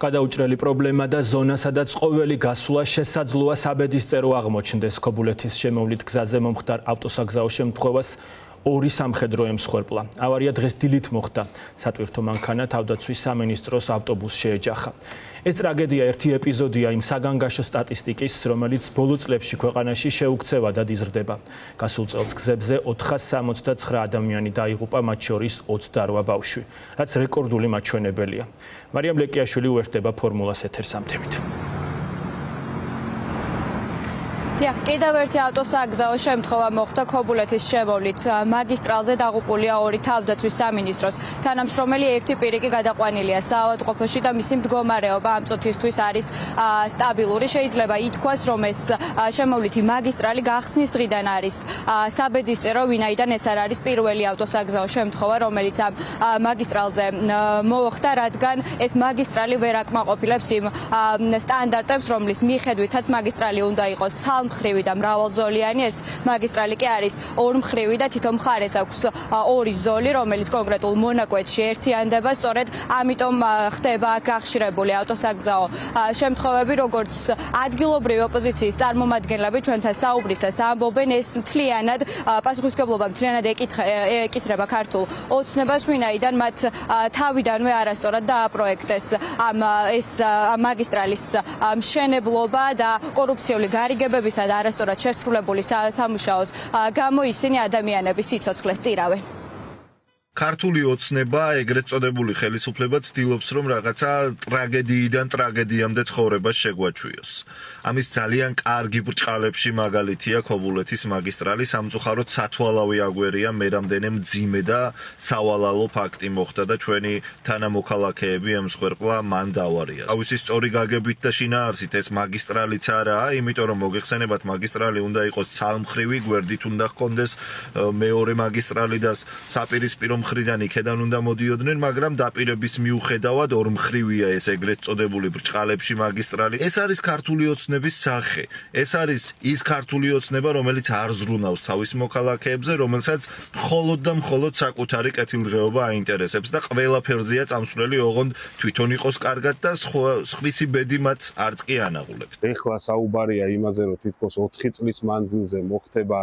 გადაუჭრელი პრობლემა და ზონა, სადაც ყოველი გასვლა შესაძლოა საბედისწერო აღმოჩნდეს. ქობულეთის შემოვლით გზაზე მომხდარ ავტოსაგზაო შემთხვევას ორი სამხედრო ემსხვერპლა. ავარია დღეს დილით მოხდა. სატვირთო მანქანა თავდაცვის სამინისტროს ავტობუსს შეეჯახა. ეს ტრაგედია ერთი ეპიზოდია იმ საგანგაშო სტატისტიკის, რომელიც ბოლო წლებში ქვეყანაში შეუქცევადად იზრდება. გასულ წელს გზებზე 469 ადამიანი დაიღუპა, მათ შორის 28 ბავშვი, რაც რეკორდული მაჩვენებელია. მარიამ ლეკიაშვილი უერთდება ფორმულას ეთერს ამ თემით. კიდევ ერთი ავტოსაგზაო შემთხვევა მოხდა ქობულეთის შემოვლით. მაგისტრალზე დაღუპულია ორი თავდაცვის სამინისტროს თანამშრომელი, ერთი პირი კი გადაყვანილია საავადმყოფოში და მისი მდგომარეობა ამ წუთისთვის არის სტაბილური. შეიძლება ითქვას, რომ ეს შემოვლითი მაგისტრალი გახსნის დღიდან არის საბედისწერო, ვინაიდან ეს არ არის პირველი ავტოსაგზაო შემთხვევა, რომელიც ამ მაგისტრალზე მოხდა, რადგან ეს მაგისტრალი ვერ აკმაყოფილებს იმ სტანდარტებს, რომლის მიხედვითაც მაგისტრალი უნდა იყოს მხრივი და მრავალზოლიანი. ეს მაგისტრალი კი არის ორმხრივი და თითო მხარეს აქვს ორი ზოლი, რომელიც კონკრეტულ მონაკვეთში ერთიანდება. სწორედ ამიტომ ხდება აქ გახშირებული ავტოსაგზაო შემთხვევები, როგორც ადგილობრივი ოპოზიციის წარმომადგენლები ჩვენთან საუბრისას ამბობენ, ეს მთლიანად პასუხისმგებლობა მთლიანად ეკისრება ქართულ ოცნებას, ვინაიდან მათ თავიდანვე არასწორად დააპროექტეს ეს მაგისტრალის მშენებლობა და კორუფციული გარიგებების და არასწორად შესრულებული სამუშაოს გამო ისინი ადამიანების სიცოცხლეს წირავენ. ქართული ოცნება, ეგრეთ წოდებული ხელისუფლება ცდილობს, რომ რაღაცა ტრაგედიიდან ტრაგედიამდე ცხოვრებას შეგვაჩვიოს. ამის ძალიან კარგი ბრჭყალებში მაგალითია ქობულეთის მაგისტრალი. სამწუხაროდ სათვალავი აგვერია, მე რამდენი მძიმე და სავალალო ფაქტი მოხდა და ჩვენი თანამოქალაქეები ემსხვერპლა მან დავარია. თავისი სწორი გაგებით და შინაარსით ეს მაგისტრალიც არაა, იმიტომ რომ მოგეხსენებათ, მაგისტრალი უნდა იყოს ცალმხრივი, გვერდით უნდა ჰქონდეს მეორე მაგისტრალი და საპირისპირო მხრიდან იქედან უნდა მოდიოდნენ, მაგრამ დაპირების მიუხედავად ორმხრივია ეს ეგრეთ წოდებული ბრჭყალებში მაგისტრალი. ეს არის ქართული ოცნების სახე. ეს არის ის ქართული ოცნება, რომელიც არ ზრუნავს თავის მოქალაქეებზე, რომელსაც მხოლოდ და მხოლოდ საკუთარი კეთილდღეობა აინტერესებს და ყველაფერზეა წამსვლელი, ოღონდ თვითონ იყოს კარგად და სხვისი ბედი მათ არც კი ანაღულებთ. ეხლა საუბარია იმაზე, რომ თითქოს 4 წლის მანძილზე მოხდება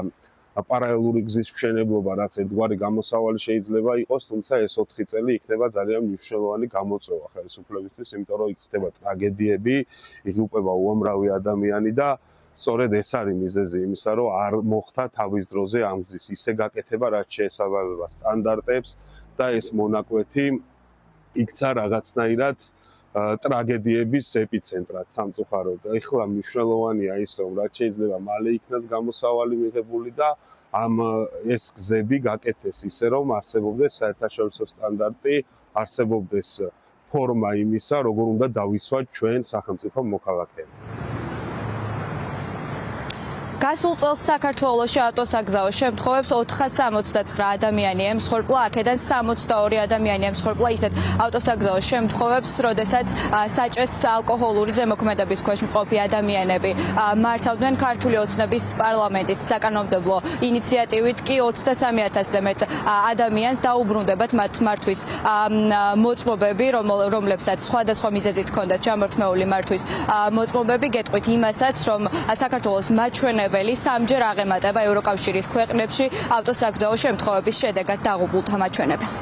პარალელური გზის მშენებლობა, რაც ერთგვარი გამოსავალი შეიძლება იყოს, თუმცა ეს 4 წელი იქნება ძალიან მნიშვნელოვანი გამოწვევა ხელისუფლებისთვის, იმიტომ რომ იქ ხდება ტრაგედიები, იღუპება უამრავი ადამიანი და სწორედ ეს არის მიზეზი იმისა, რომ არ მოხდა თავის დროზე ამ გზის ისე გაკეთება, რაც შეესაბამება სტანდარტებს და ეს მონაკვეთი იქცა რაღაცნაირად ტრაგედიების ეპიცენტრად სამწუხაროდ. ეხლა მნიშვნელოვანია ის, რომ რაც შეიძლება მალე იქნას გამოსავალი მიღებული და ეს გზები გაკეთდეს ისე, რომ არსებობდეს საერთაშორისო სტანდარტი, არსებობდეს ფორმა იმისა, როგორ უნდა დავიცვათ ჩვენ სახელმწიფო მოქალაქეები. გასულ წელს საქართველოში ავტოსაგზაო შემთხვევებს 469 ადამიანი ემსხვერპლა, აქედან 62 ადამიანი ემსხვერპლა ისეთ ავტოსაგზაო შემთხვევებს, როდესაც საჭეს ალკოჰოლური ზემოქმედების ქვეშ მყოფი ადამიანები მართავდნენ. ქართული ოცნების პარლამენტის საკანონმდებლო ინიციატივით კი 23000-ზე მეტ ადამიანს დაუბრუნდებათ მართვის მოწმობები, რომლებსაც სხვადასხვა მიზეზით ჰქონდათ ჩამორთმეული მართვის მოწმობები. გეტყვით იმასაც, რომ საქართველოს მაჩვენებელი სამჯერ აღემატება ევროკავშირის ქვეყნებში ავტოსაგზაო შემთხვევების შედეგად დაღუპულთა მაჩვენებელს.